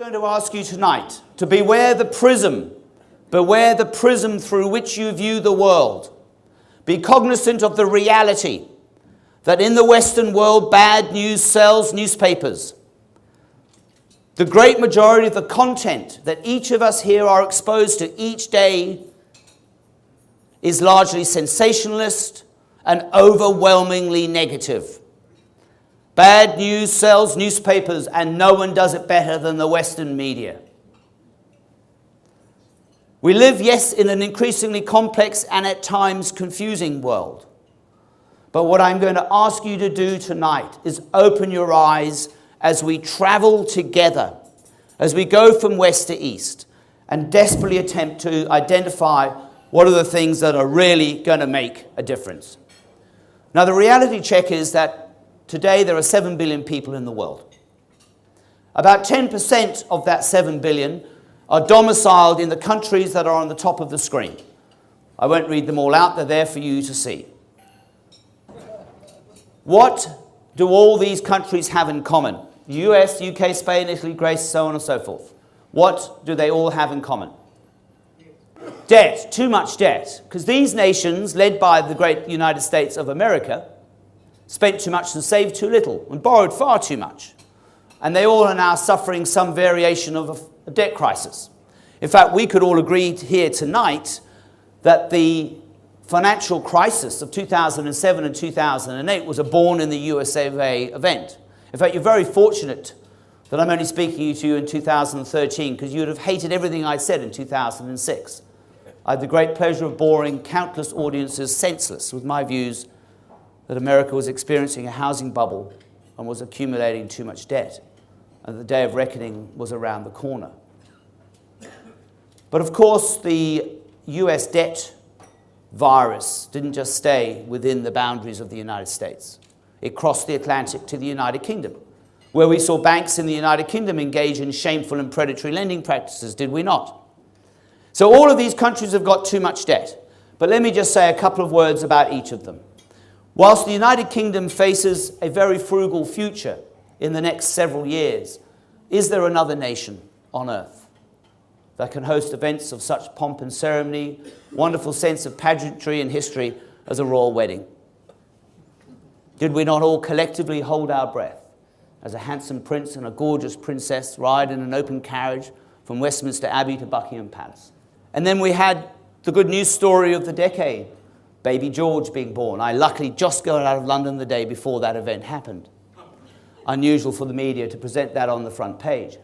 going to ask you tonight to beware the prism through which you view the world. Be cognizant of the reality that in the Western world, bad news sells newspapers. The great majority of the content that each of us here are exposed to each day is largely sensationalist and overwhelmingly negative. Bad news sells newspapers, and no one does it better than the Western media. We live, yes, in an increasingly complex and at times confusing world. But what I'm going to ask you to do tonight is open your eyes as we travel together, as we go from west to east, and desperately attempt to identify what are the things that are really going to make a difference. Now, the reality check is that today there are 7 billion people in the world. About 10% of that 7 billion are domiciled in the countries that are on the top of the screen. I won't read them all out, they're there for you to see. What do all these countries have in common? US, UK, Spain, Italy, Greece, so on and so forth. What do they all have in common? Debt, too much debt. Because these nations, led by the great United States of America, spent too much and saved too little, and borrowed far too much. And they all are now suffering some variation of a debt crisis. In fact, we could all agree here tonight that the financial crisis of 2007 and 2008 was a born in the US event. In fact, you're very fortunate that I'm only speaking to you in 2013, because you would have hated everything I said in 2006. I had the great pleasure of boring countless audiences senseless with my views that America was experiencing a housing bubble and was accumulating too much debt, and the day of reckoning was around the corner. But of course, the US debt virus didn't just stay within the boundaries of the United States. It crossed the Atlantic to the United Kingdom, where we saw banks in the United Kingdom engage in shameful and predatory lending practices, did we not? So all of these countries have got too much debt. But let me just say a couple of words about each of them. Whilst the United Kingdom faces a very frugal future in the next several years, is there another nation on earth that can host events of such pomp and ceremony, wonderful sense of pageantry and history as a royal wedding? Did we not all collectively hold our breath as a handsome prince and a gorgeous princess ride in an open carriage from Westminster Abbey to Buckingham Palace? And then we had the good news story of the decade, baby George being born. I luckily just got out of London the day before that event happened. Unusual for the media to present that on the front page.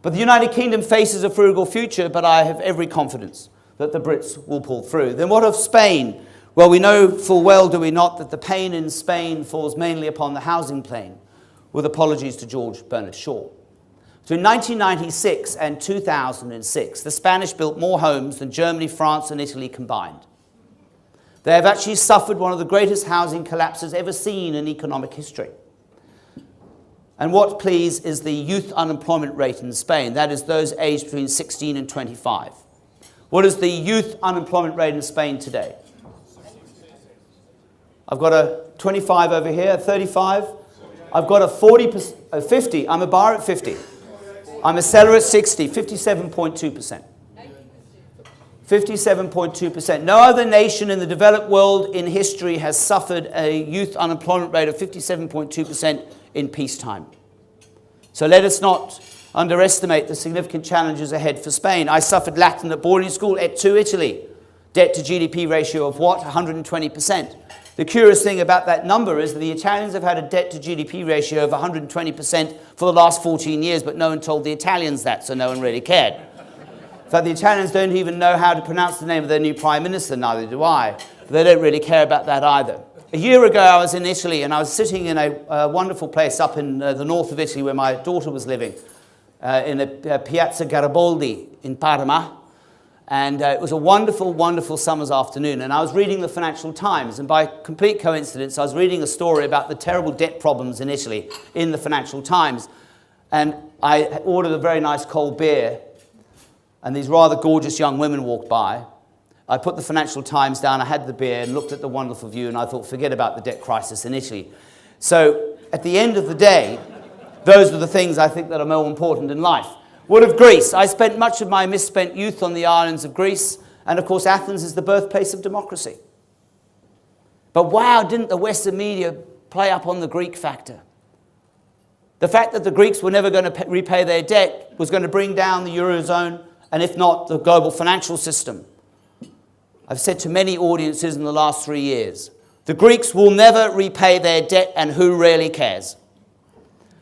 But the United Kingdom faces a frugal future, but I have every confidence that the Brits will pull through. Then what of Spain? Well, we know full well, do we not, that the pain in Spain falls mainly upon the housing plane, with apologies to George Bernard Shaw. So in 1996 and 2006, the Spanish built more homes than Germany, France, and Italy combined. They have actually suffered one of the greatest housing collapses ever seen in economic history. And what, please, is the youth unemployment rate in Spain? That is those aged between 16 and 25. What is the youth unemployment rate in Spain today? I've got a 25 over here, 35. I've got a 40%, 50. I'm a buyer at 50. I'm a seller at 60, 57.2%. 57.2%. No other nation in the developed world in history has suffered a youth unemployment rate of 57.2% in peacetime. So let us not underestimate the significant challenges ahead for Spain. I suffered Latin at boarding school, et tu Italy. Debt to GDP ratio of what? 120%. The curious thing about that number is that the Italians have had a debt to GDP ratio of 120% for the last 14 years, but no one told the Italians that, so no one really cared. In fact, the Italians don't even know how to pronounce the name of their new prime minister, neither do I. But they don't really care about that either. A year ago, I was in Italy, and I was sitting in a wonderful place up in the north of Italy where my daughter was living, in a Piazza Garibaldi in Parma. And it was a wonderful, wonderful summer's afternoon. And I was reading the Financial Times. And by complete coincidence, I was reading a story about the terrible debt problems in Italy in the Financial Times. And I ordered a very nice cold beer. And these rather gorgeous young women walked by. I put the Financial Times down, I had the beer and looked at the wonderful view, and I thought, forget about the debt crisis in Italy. So at the end of the day, those are the things I think that are more important in life. What of Greece? I spent much of my misspent youth on the islands of Greece, and of course Athens is the birthplace of democracy. But wow, didn't the Western media play up on the Greek factor? The fact that the Greeks were never going to repay their debt was going to bring down the Eurozone, and if not, the global financial system. I've said to many audiences in the last 3 years, the Greeks will never repay their debt, and who really cares?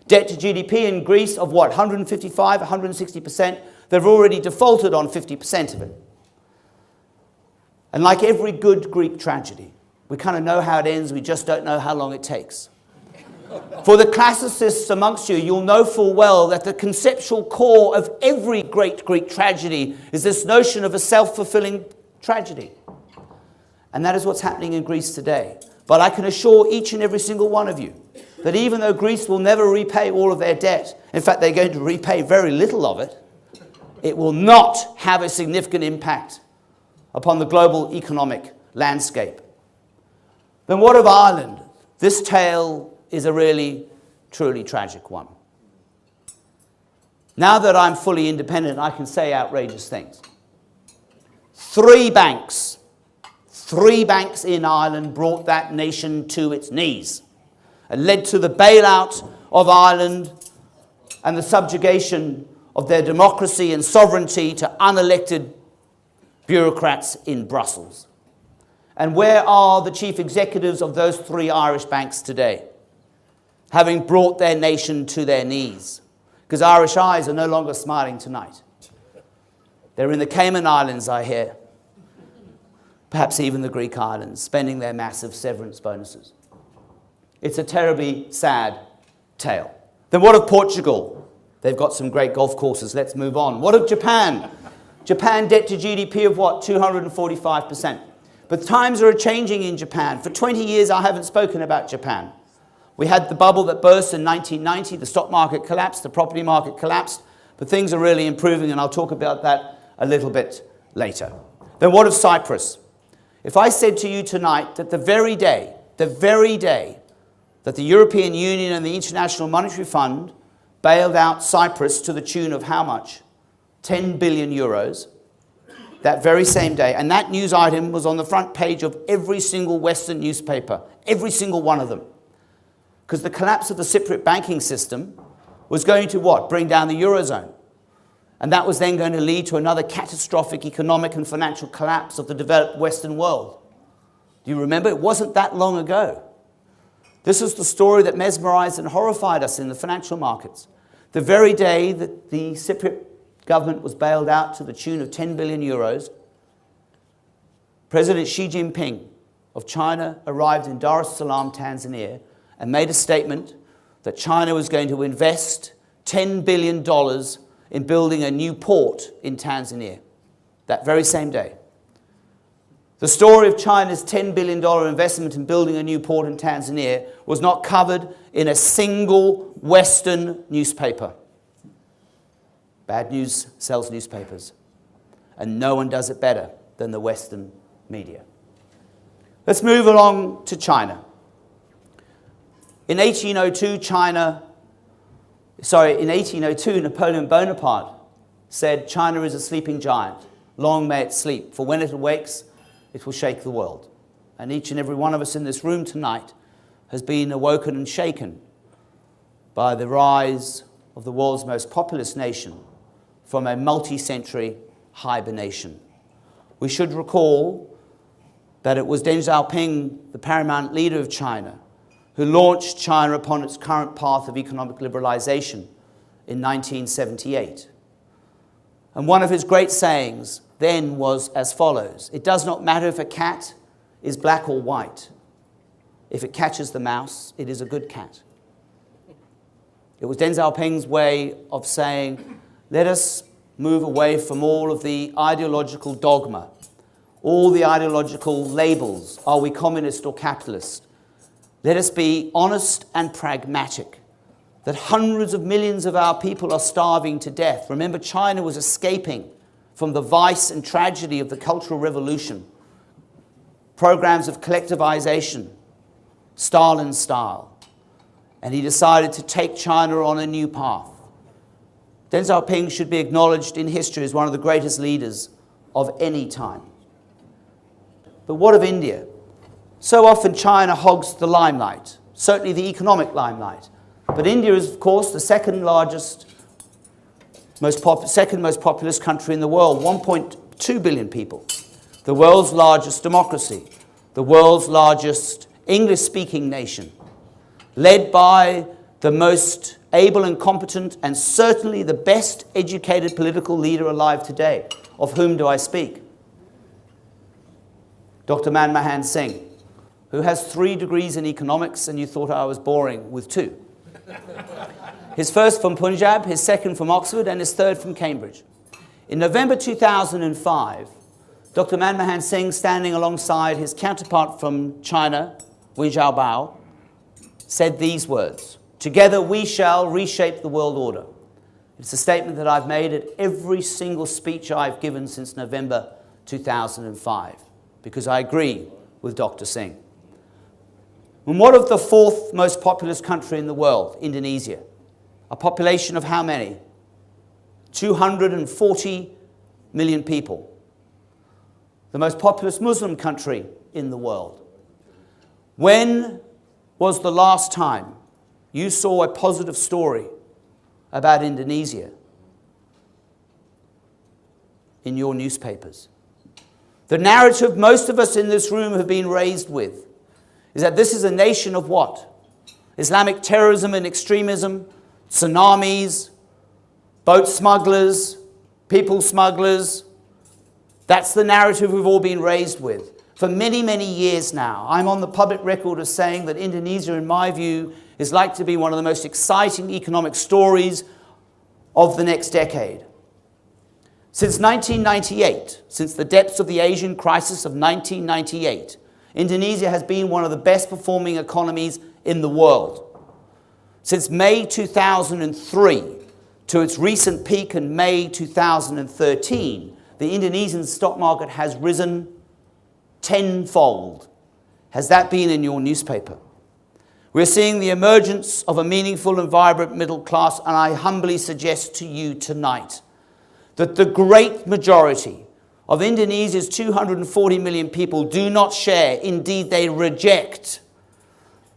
Debt to GDP in Greece of what, 155, 160%? They've already defaulted on 50% of it. And like every good Greek tragedy, we kind of know how it ends, we just don't know how long it takes. For the classicists amongst you, you'll know full well that the conceptual core of every great Greek tragedy is this notion of a self-fulfilling tragedy. And that is what's happening in Greece today. But I can assure each and every single one of you that even though Greece will never repay all of their debt, in fact, they're going to repay very little of it, it will not have a significant impact upon the global economic landscape. Then what of Ireland? This tale is a really, truly tragic one. Now that I'm fully independent, I can say outrageous things. Three banks in Ireland brought that nation to its knees and led to the bailout of Ireland and the subjugation of their democracy and sovereignty to unelected bureaucrats in Brussels. And where are the chief executives of those three Irish banks today, having brought their nation to their knees? Because Irish eyes are no longer smiling tonight. They're in the Cayman Islands, I hear. Perhaps even the Greek islands, spending their massive severance bonuses. It's a terribly sad tale. Then what of Portugal? They've got some great golf courses. Let's move on. What of Japan? Japan debt to GDP of what? 245%. But times are changing in Japan. For 20 years, I haven't spoken about Japan. We had the bubble that burst in 1990. The stock market collapsed. The property market collapsed. But things are really improving, and I'll talk about that a little bit later. Then what of Cyprus? If I said to you tonight that the very day that the European Union and the International Monetary Fund bailed out Cyprus to the tune of how much? 10 billion euros. That very same day. And that news item was on the front page of every single Western newspaper. Every single one of them. Because the collapse of the Cypriot banking system was going to what? Bring down the Eurozone. And that was then going to lead to another catastrophic economic and financial collapse of the developed Western world. Do you remember? It wasn't that long ago. This is the story that mesmerized and horrified us in the financial markets. The very day that the Cypriot government was bailed out to the tune of 10 billion euros, President Xi Jinping of China arrived in Dar es Salaam, Tanzania, and made a statement that China was going to invest $10 billion in building a new port in Tanzania, that very same day. The story of China's $10 billion investment in building a new port in Tanzania was not covered in a single Western newspaper. Bad news sells newspapers, and no one does it better than the Western media. Let's move along to China. In 1802, Napoleon Bonaparte said, "China is a sleeping giant. Long may it sleep, for when it awakes, it will shake the world." And each and every one of us in this room tonight has been awoken and shaken by the rise of the world's most populous nation from a multi-century hibernation. We should recall that it was Deng Xiaoping, the paramount leader of China, who launched China upon its current path of economic liberalization in 1978. And one of his great sayings then was as follows: "It does not matter if a cat is black or white. If it catches the mouse, it is a good cat." It was Deng Xiaoping's way of saying, let us move away from all of the ideological dogma, all the ideological labels. Are we communist or capitalist? Let us be honest and pragmatic. That hundreds of millions of our people are starving to death. Remember, China was escaping from the vice and tragedy of the Cultural Revolution. Programs of collectivization, Stalin style. And he decided to take China on a new path. Deng Xiaoping should be acknowledged in history as one of the greatest leaders of any time. But what of India? So often China hogs the limelight, certainly the economic limelight. But India is, of course, the second most populous country in the world, 1.2 billion people, the world's largest democracy, the world's largest English-speaking nation, led by the most able and competent and certainly the best educated political leader alive today. Of whom do I speak? Dr. Manmohan Singh, who has 3 degrees in economics, and you thought I was boring with 2. His first from Punjab, his second from Oxford, and his third from Cambridge. In November 2005, Dr. Manmohan Singh, standing alongside his counterpart from China, Wen Jiabao, said these words: "Together we shall reshape the world order." It's a statement that I've made at every single speech I've given since November 2005, because I agree with Dr. Singh. And what of the 4th most populous country in the world, Indonesia? A population of how many? 240 million people. The most populous Muslim country in the world. When was the last time you saw a positive story about Indonesia in your newspapers? The narrative most of us in this room have been raised with is that this is a nation of what? Islamic terrorism and extremism, tsunamis, boat smugglers, people smugglers. That's the narrative we've all been raised with. For many, many years now, I'm on the public record as saying that Indonesia, in my view, is likely to be one of the most exciting economic stories of the next decade. Since 1998, since the depths of the Asian crisis of 1998, Indonesia has been one of the best performing economies in the world. Since May 2003 to its recent peak in May 2013, the Indonesian stock market has risen tenfold. Has that been in your newspaper? We're seeing the emergence of a meaningful and vibrant middle class, and I humbly suggest to you tonight that the great majority of Indonesia's 240 million people do not share, indeed they reject,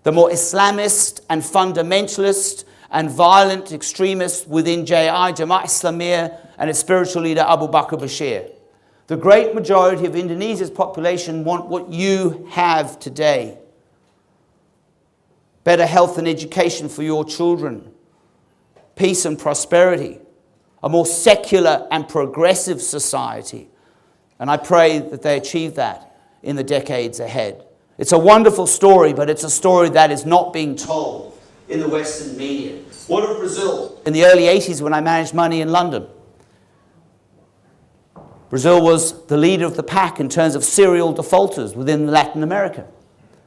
the more Islamist and fundamentalist and violent extremists within JI, Jamaat Islamiyah, and its spiritual leader Abu Bakr Bashir. The great majority of Indonesia's population want what you have today. Better health and education for your children, peace and prosperity, a more secular and progressive society. And I pray that they achieve that in the decades ahead. It's a wonderful story, but it's a story that is not being told in the Western media. What of Brazil? In the early 80s, when I managed money in London, Brazil was the leader of the pack in terms of serial defaulters within Latin America.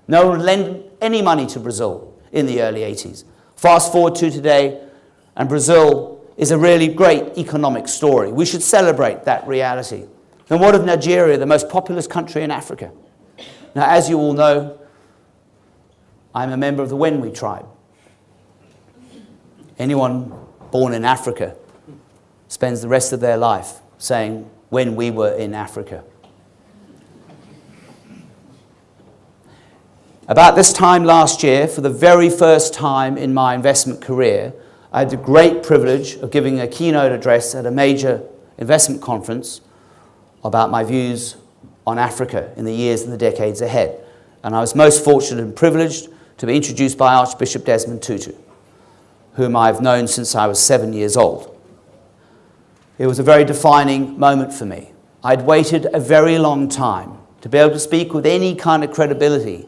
No one would lend any money to Brazil in the early 80s. Fast forward to today, and Brazil is a really great economic story. We should celebrate that reality. And what of Nigeria, the most populous country in Africa? Now, as you all know, I'm a member of the Wenwi tribe. Anyone born in Africa spends the rest of their life saying, "when we were in Africa." About this time last year, for the very first time in my investment career, I had the great privilege of giving a keynote address at a major investment conference about my views on Africa in the years and the decades ahead. And I was most fortunate and privileged to be introduced by Archbishop Desmond Tutu, whom I've known since I was 7 years old. It was a very defining moment for me. I'd waited a very long time to be able to speak with any kind of credibility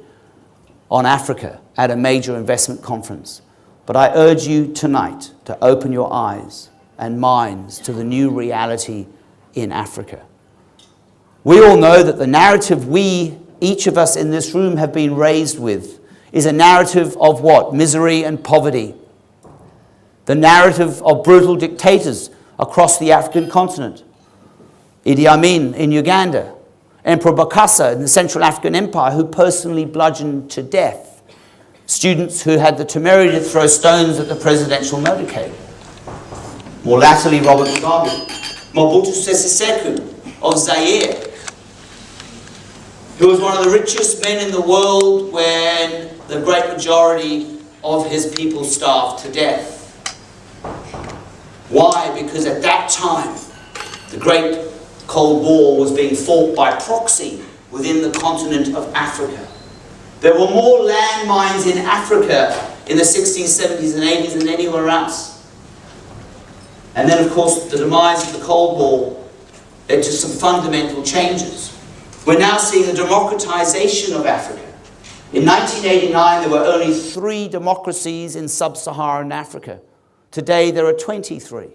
on Africa at a major investment conference. But I urge you tonight to open your eyes and minds to the new reality in Africa. We all know that the narrative each of us in this room have been raised with, is a narrative of what? Misery and poverty. The narrative of brutal dictators across the African continent. Idi Amin in Uganda, Emperor Bokassa in the Central African Empire, who personally bludgeoned to death students who had the temerity to throw stones at the presidential motorcade. More latterly, Robert Mugabe. Mobutu Sese Seko of Zaire, who was one of the richest men in the world when the great majority of his people starved to death. Why? Because at that time, the Great Cold War was being fought by proxy within the continent of Africa. There were more landmines in Africa in the 60s, 70s and 80s than anywhere else. And then, of course, the demise of the Cold War led to some fundamental changes. We're now seeing the democratization of Africa. In 1989, there were only 3 democracies in sub-Saharan Africa. Today, there are 23.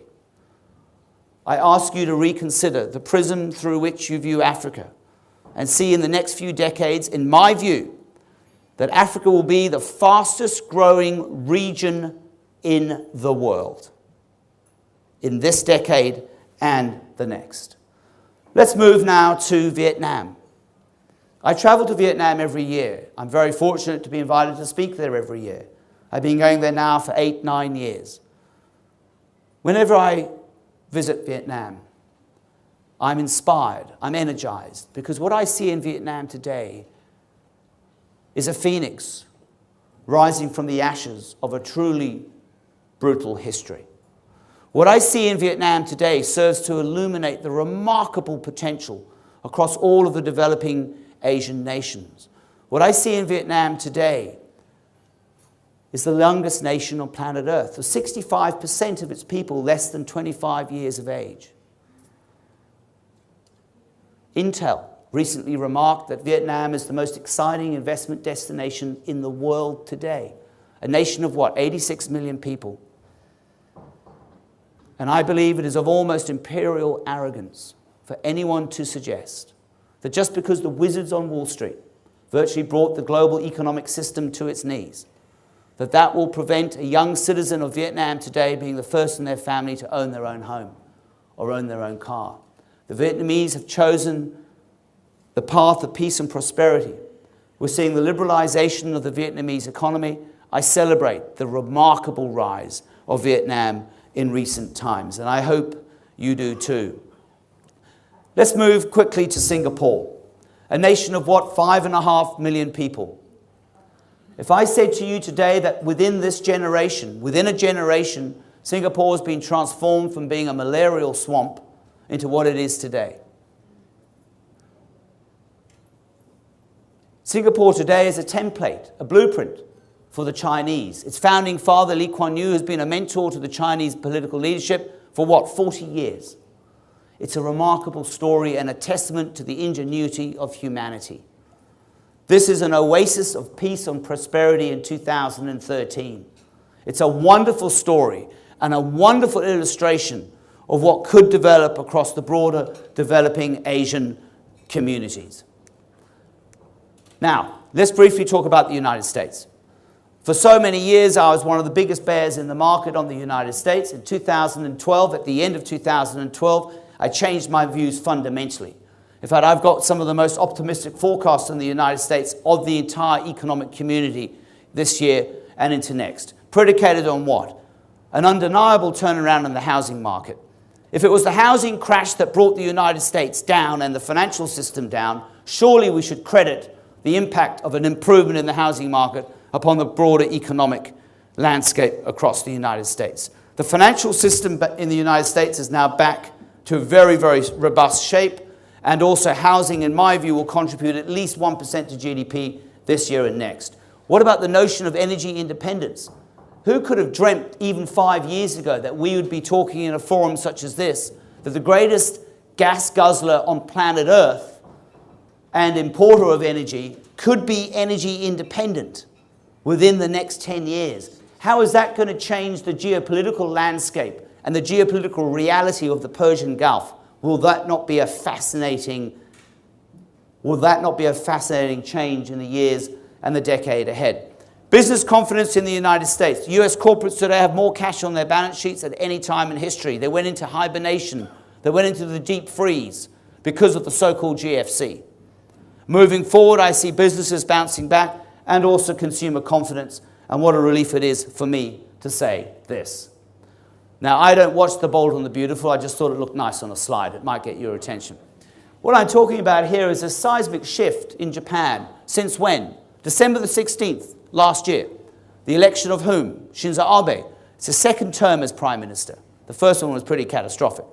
I ask you to reconsider the prism through which you view Africa and see in the next few decades, in my view, that Africa will be the fastest growing region in the world in this decade and the next. Let's move now to Vietnam. I travel to Vietnam every year. I'm very fortunate to be invited to speak there every year. I've been going there now for 8, 9 years. Whenever I visit Vietnam, I'm inspired, I'm energized, because what I see in Vietnam today is a phoenix rising from the ashes of a truly brutal history. What I see in Vietnam today serves to illuminate the remarkable potential across all of the developing Asian nations. What I see in Vietnam today is the youngest nation on planet Earth, with 65% of its people less than 25 years of age. Intel recently remarked that Vietnam is the most exciting investment destination in the world today. A nation of what, 86 million people. And I believe it is of almost imperial arrogance for anyone to suggest that just because the wizards on Wall Street virtually brought the global economic system to its knees, that will prevent a young citizen of Vietnam today being the first in their family to own their own home or own their own car. The Vietnamese have chosen the path of peace and prosperity. We're seeing the liberalization of the Vietnamese economy. I celebrate the remarkable rise of Vietnam in recent times, and I hope you do too. Let's move quickly to Singapore, a nation of what, 5.5 million people. If I said to you today that within a generation, Singapore has been transformed from being a malarial swamp into what it is today. Singapore today is a template, a blueprint for the Chinese. Its founding father, Lee Kuan Yew, has been a mentor to the Chinese political leadership for what, 40 years. It's a remarkable story and a testament to the ingenuity of humanity. This is an oasis of peace and prosperity in 2013. It's a wonderful story and a wonderful illustration of what could develop across the broader developing Asian communities. Now, let's briefly talk about the United States. For so many years, I was one of the biggest bears in the market on the United States. In 2012, at the end of 2012, I changed my views fundamentally. In fact, I've got some of the most optimistic forecasts in the United States of the entire economic community this year and into next. Predicated on what? An undeniable turnaround in the housing market. If it was the housing crash that brought the United States down and the financial system down, surely we should credit the impact of an improvement in the housing market upon the broader economic landscape across the United States. The financial system in the United States is now back to a very, very robust shape. And also housing, in my view, will contribute at least 1% to GDP this year and next. What about the notion of energy independence? Who could have dreamt even 5 years ago that we would be talking in a forum such as this, that the greatest gas guzzler on planet Earth and importer of energy could be energy independent within the next 10 years? How is that going to change the geopolitical landscape and the geopolitical reality of the Persian Gulf? Will that not be a fascinating change in the years and the decade ahead? Business confidence in the United States. US corporates today have more cash on their balance sheets at any time in history. They went into hibernation. They went into the deep freeze because of the so-called GFC. Moving forward, I see businesses bouncing back and also consumer confidence. And what a relief it is for me to say this. Now, I don't watch The Bold and the Beautiful. I just thought it looked nice on a slide. It might get your attention. What I'm talking about here is a seismic shift in Japan. Since when? December the 16th, last year. The election of whom? Shinzo Abe. It's his second term as Prime Minister. The first one was pretty catastrophic.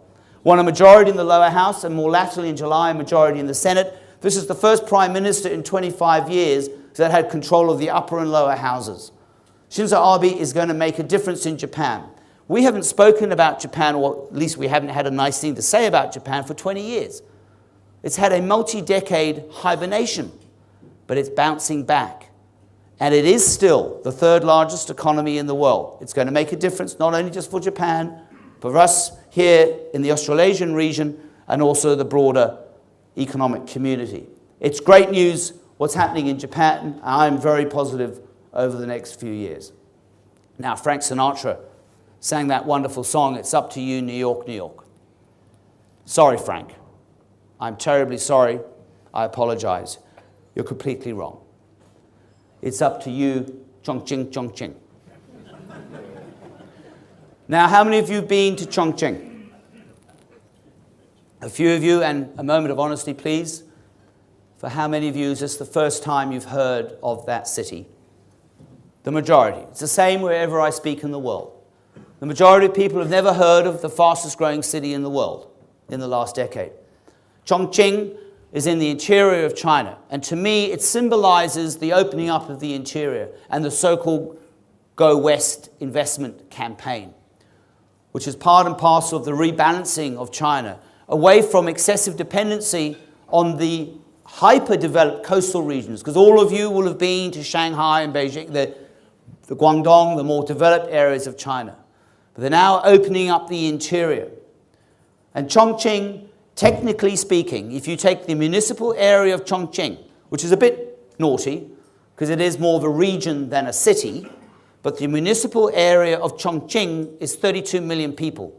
Won a majority in the lower house, and more latterly in July, a majority in the Senate. This is the first Prime Minister in 25 years that had control of the upper and lower houses. Shinzo Abe is going to make a difference in Japan. We haven't spoken about Japan, or at least we haven't had a nice thing to say about Japan for 20 years. It's had a multi-decade hibernation, but it's bouncing back. And it is still the third largest economy in the world. It's going to make a difference not only just for Japan, but for us here in the Australasian region and also the broader economic community. It's great news what's happening in Japan. I'm very positive over the next few years. Now, Frank Sinatra sang that wonderful song, "It's Up to You, New York, New York." Sorry, Frank. I'm terribly sorry. I apologize. You're completely wrong. It's up to you, Chongqing, Chongqing. Now, how many of you have been to Chongqing? A few of you, and a moment of honesty, please. For how many of you is this the first time you've heard of that city? The majority. It's the same wherever I speak in the world. The majority of people have never heard of the fastest growing city in the world in the last decade. Chongqing is in the interior of China, and to me it symbolizes the opening up of the interior and the so-called Go West investment campaign, which is part and parcel of the rebalancing of China away from excessive dependency on the hyper-developed coastal regions, because all of you will have been to Shanghai and Beijing, the Guangdong, the more developed areas of China. But they're now opening up the interior. And Chongqing, technically speaking, if you take the municipal area of Chongqing, which is a bit naughty, because it is more of a region than a city, but the municipal area of Chongqing is 32 million people.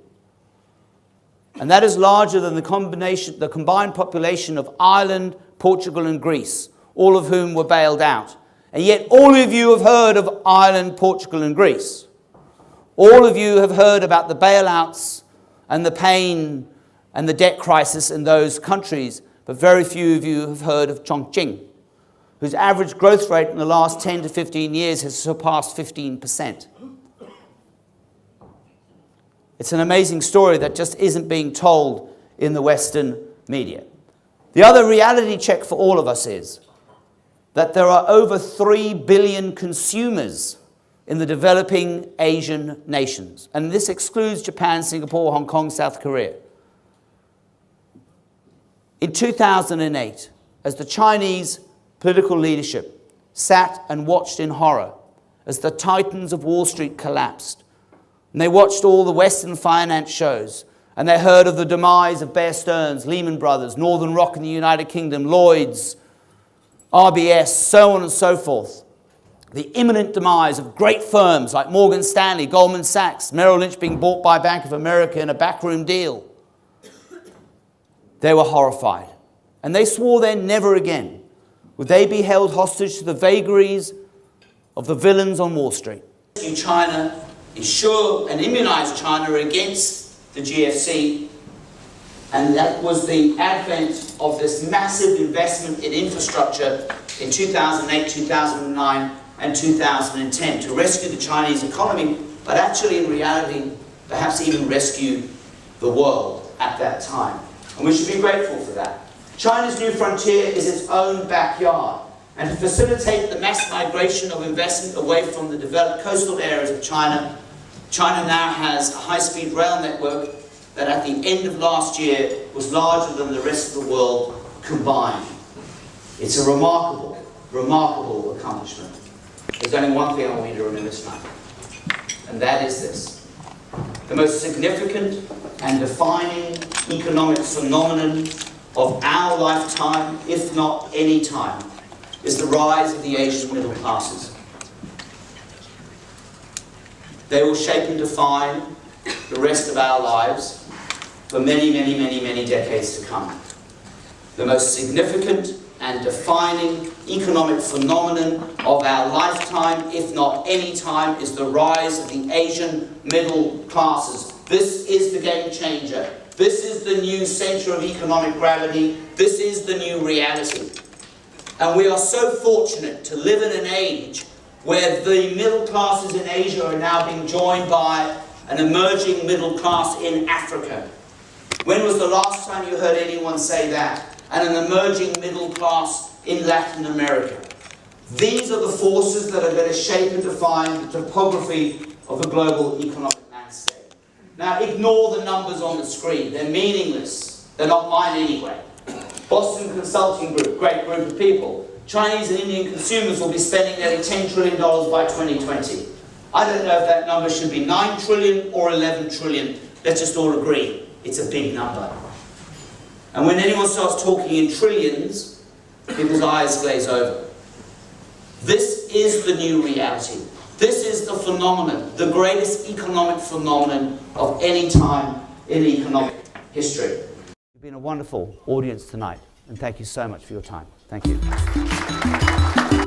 And that is larger than the combined population of Ireland, Portugal and Greece, all of whom were bailed out. And yet all of you have heard of Ireland, Portugal and Greece. All of you have heard about the bailouts and the pain and the debt crisis in those countries, but very few of you have heard of Chongqing, whose average growth rate in the last 10 to 15 years has surpassed 15%. It's an amazing story that just isn't being told in the Western media. The other reality check for all of us is that there are over 3 billion consumers in the developing Asian nations. And this excludes Japan, Singapore, Hong Kong, South Korea. In 2008, as the Chinese political leadership sat and watched in horror as the titans of Wall Street collapsed, and they watched all the Western finance shows, and they heard of the demise of Bear Stearns, Lehman Brothers, Northern Rock in the United Kingdom, Lloyds, RBS, so on and so forth. The imminent demise of great firms like Morgan Stanley, Goldman Sachs, Merrill Lynch being bought by Bank of America in a backroom deal. They were horrified. And they swore then never again would they be held hostage to the vagaries of the villains on Wall Street. China, ensure and immunize China against the GFC. And that was the advent of this massive investment in infrastructure in 2008, 2009, and 2010 to rescue the Chinese economy, but actually in reality, perhaps even rescue the world at that time. And we should be grateful for that. China's new frontier is its own backyard. And to facilitate the mass migration of investment away from the developed coastal areas of China, China now has a high-speed rail network that at the end of last year was larger than the rest of the world combined. It's a remarkable, remarkable accomplishment. There's only one thing I want you to remember tonight, and that is this. The most significant and defining economic phenomenon of our lifetime, if not any time, is the rise of the Asian middle classes. They will shape and define the rest of our lives for many, many, many, many decades to come. The most significant and defining economic phenomenon of our lifetime, if not any time, is the rise of the Asian middle classes. This is the game changer. This is the new centre of economic gravity. This is the new reality. And we are so fortunate to live in an age where the middle classes in Asia are now being joined by an emerging middle class in Africa. When was the last time you heard anyone say that? And an emerging middle class in Latin America. These are the forces that are going to shape and define the topography of the global economic landscape. Now, ignore the numbers on the screen. They're meaningless. They're not mine anyway. Boston Consulting Group, great group of people. Chinese and Indian consumers will be spending nearly $10 trillion by 2020. I don't know if that number should be 9 trillion or 11 trillion. Let's just all agree. It's a big number. And when anyone starts talking in trillions, people's eyes glaze over. This is the new reality. This is the phenomenon, the greatest economic phenomenon of any time in economic history. You've been a wonderful audience tonight, and thank you so much for your time. Thank you.